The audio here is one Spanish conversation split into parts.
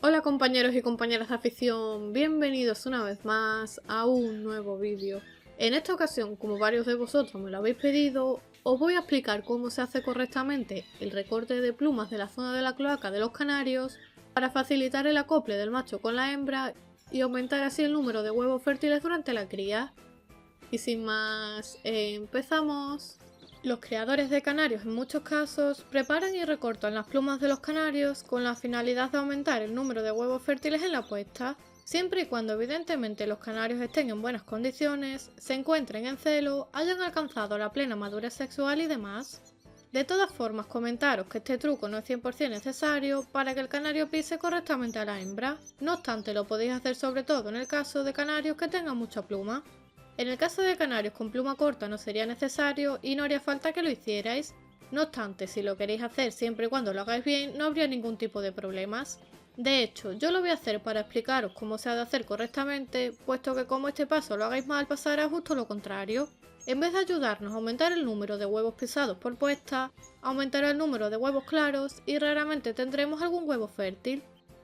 Hola compañeros y compañeras de afición, bienvenidos una vez más a un nuevo vídeo. En esta ocasión, como varios de vosotros me lo habéis pedido, os voy a explicar cómo se hace correctamente el recorte de plumas de la zona de la cloaca de los canarios para facilitar el acople del macho con la hembra y aumentar así el número de huevos fértiles durante la cría. Y sin más, empezamos. Los criadores de canarios en muchos casos preparan y recortan las plumas de los canarios con la finalidad de aumentar el número de huevos fértiles en la puesta, siempre y cuando evidentemente los canarios estén en buenas condiciones, se encuentren en celo, hayan alcanzado la plena madurez sexual y demás. De todas formas, comentaros que este truco no es 100% necesario para que el canario pise correctamente a la hembra, no obstante lo podéis hacer sobre todo en el caso de canarios que tengan mucha pluma. En el caso de canarios con pluma corta no sería necesario y no haría falta que lo hicierais. No obstante, si lo queréis hacer siempre y cuando lo hagáis bien, no habría ningún tipo de problemas. De hecho, yo lo voy a hacer para explicaros cómo se ha de hacer correctamente, puesto que como este paso lo hagáis mal pasará justo lo contrario. En vez de ayudarnos a aumentar el número de huevos pisados por puesta, aumentará el número de huevos claros y raramente tendremos algún huevo fértil,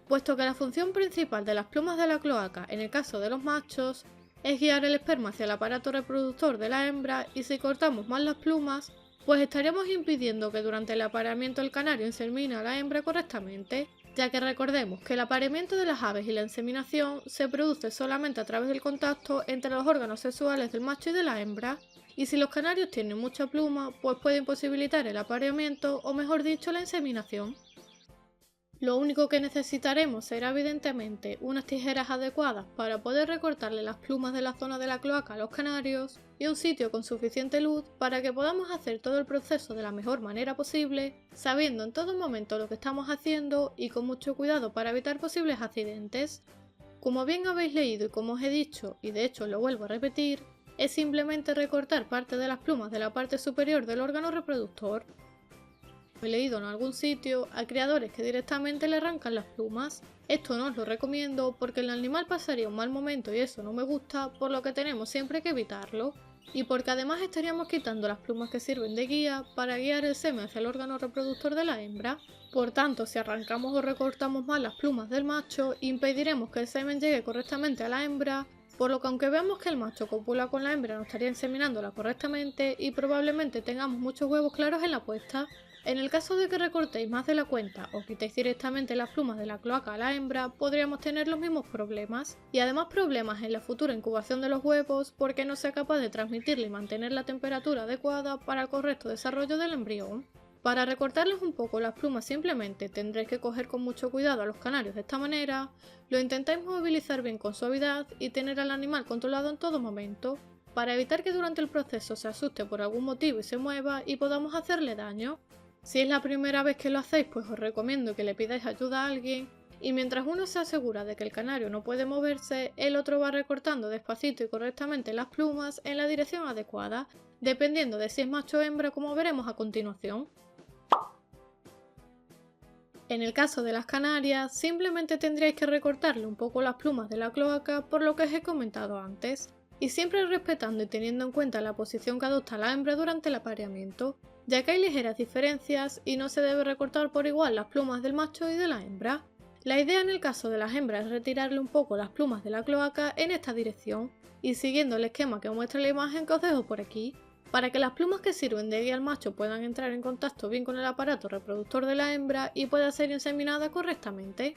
puesto que la función principal de las plumas de la cloaca en el caso de los machos es guiar el esperma hacia el aparato reproductor de la hembra y si cortamos mal las plumas, pues estaríamos impidiendo que durante el apareamiento el canario insemine a la hembra correctamente, ya que recordemos que el apareamiento de las aves y la inseminación se produce solamente a través del contacto entre los órganos sexuales del macho y de la hembra, y si los canarios tienen mucha pluma, pues puede imposibilitar el apareamiento o mejor dicho la inseminación. Lo único que necesitaremos será evidentemente unas tijeras adecuadas para poder recortarle las plumas de la zona de la cloaca a los canarios y un sitio con suficiente luz para que podamos hacer todo el proceso de la mejor manera posible, sabiendo en todo momento lo que estamos haciendo y con mucho cuidado para evitar posibles accidentes. Como bien habéis leído y como os he dicho, y de hecho lo vuelvo a repetir, es simplemente recortar parte de las plumas de la parte superior del órgano reproductor. He leído en algún sitio a criadores que directamente le arrancan las plumas. Esto no os lo recomiendo porque el animal pasaría un mal momento y eso no me gusta, por lo que tenemos siempre que evitarlo. Y porque además estaríamos quitando las plumas que sirven de guía para guiar el semen hacia el órgano reproductor de la hembra. Por tanto, si arrancamos o recortamos mal las plumas del macho, impediremos que el semen llegue correctamente a la hembra, por lo que aunque veamos que el macho copula con la hembra no estaría inseminándola correctamente y probablemente tengamos muchos huevos claros en la puesta. En el caso de que recortéis más de la cuenta o quitéis directamente las plumas de la cloaca a la hembra, podríamos tener los mismos problemas, y además problemas en la futura incubación de los huevos porque no sea capaz de transmitirle y mantener la temperatura adecuada para el correcto desarrollo del embrión. Para recortarles un poco las plumas simplemente tendréis que coger con mucho cuidado a los canarios de esta manera, lo intentáis movilizar bien con suavidad y tener al animal controlado en todo momento, para evitar que durante el proceso se asuste por algún motivo y se mueva y podamos hacerle daño. Si es la primera vez que lo hacéis, pues os recomiendo que le pidáis ayuda a alguien y mientras uno se asegura de que el canario no puede moverse, el otro va recortando despacito y correctamente las plumas en la dirección adecuada, dependiendo de si es macho o hembra como veremos a continuación. En el caso de las canarias, simplemente tendríais que recortarle un poco las plumas de la cloaca por lo que os he comentado antes, y siempre respetando y teniendo en cuenta la posición que adopta la hembra durante el apareamiento, ya que hay ligeras diferencias y no se debe recortar por igual las plumas del macho y de la hembra. La idea en el caso de las hembras es retirarle un poco las plumas de la cloaca en esta dirección, y siguiendo el esquema que os muestra la imagen que os dejo por aquí, para que las plumas que sirven de guía al macho puedan entrar en contacto bien con el aparato reproductor de la hembra y pueda ser inseminada correctamente.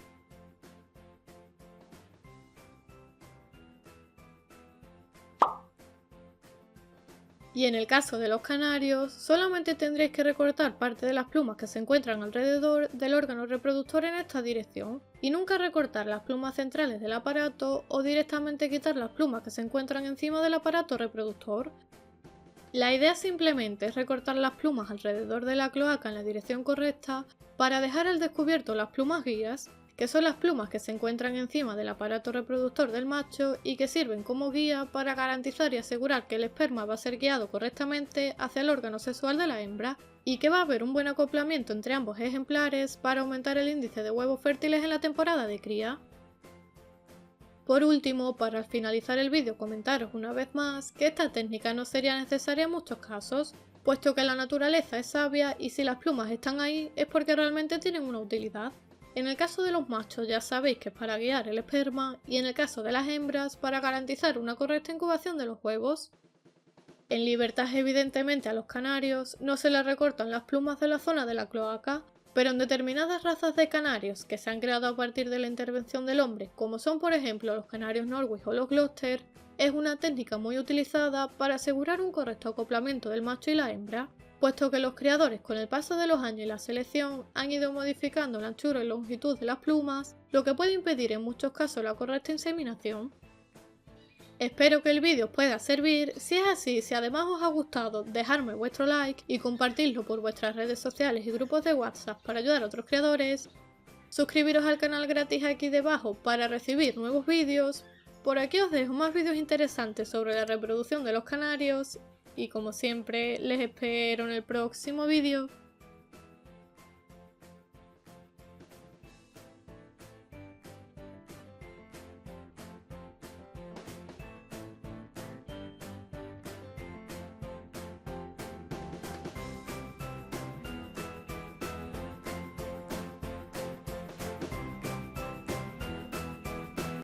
Y en el caso de los canarios, solamente tendréis que recortar parte de las plumas que se encuentran alrededor del órgano reproductor en esta dirección, y nunca recortar las plumas centrales del aparato o directamente quitar las plumas que se encuentran encima del aparato reproductor. La idea simplemente es recortar las plumas alrededor de la cloaca en la dirección correcta para dejar al descubierto las plumas guías, que son las plumas que se encuentran encima del aparato reproductor del macho y que sirven como guía para garantizar y asegurar que el esperma va a ser guiado correctamente hacia el órgano sexual de la hembra y que va a haber un buen acoplamiento entre ambos ejemplares para aumentar el índice de huevos fértiles en la temporada de cría. Por último, para finalizar el vídeo comentaros una vez más que esta técnica no sería necesaria en muchos casos, puesto que la naturaleza es sabia y si las plumas están ahí es porque realmente tienen una utilidad. En el caso de los machos ya sabéis que es para guiar el esperma y en el caso de las hembras para garantizar una correcta incubación de los huevos. En libertad evidentemente a los canarios no se les recortan las plumas de la zona de la cloaca, pero en determinadas razas de canarios que se han creado a partir de la intervención del hombre, como son por ejemplo los canarios Norwich o los Gloucester, es una técnica muy utilizada para asegurar un correcto acoplamiento del macho y la hembra, puesto que los criadores con el paso de los años y la selección han ido modificando la anchura y longitud de las plumas, lo que puede impedir en muchos casos la correcta inseminación. Espero que el vídeo os pueda servir. Si es así, si además os ha gustado, dejadme vuestro like y compartirlo por vuestras redes sociales y grupos de WhatsApp para ayudar a otros creadores. Suscribiros al canal gratis aquí debajo para recibir nuevos vídeos. Por aquí os dejo más vídeos interesantes sobre la reproducción de los canarios y como siempre les espero en el próximo vídeo.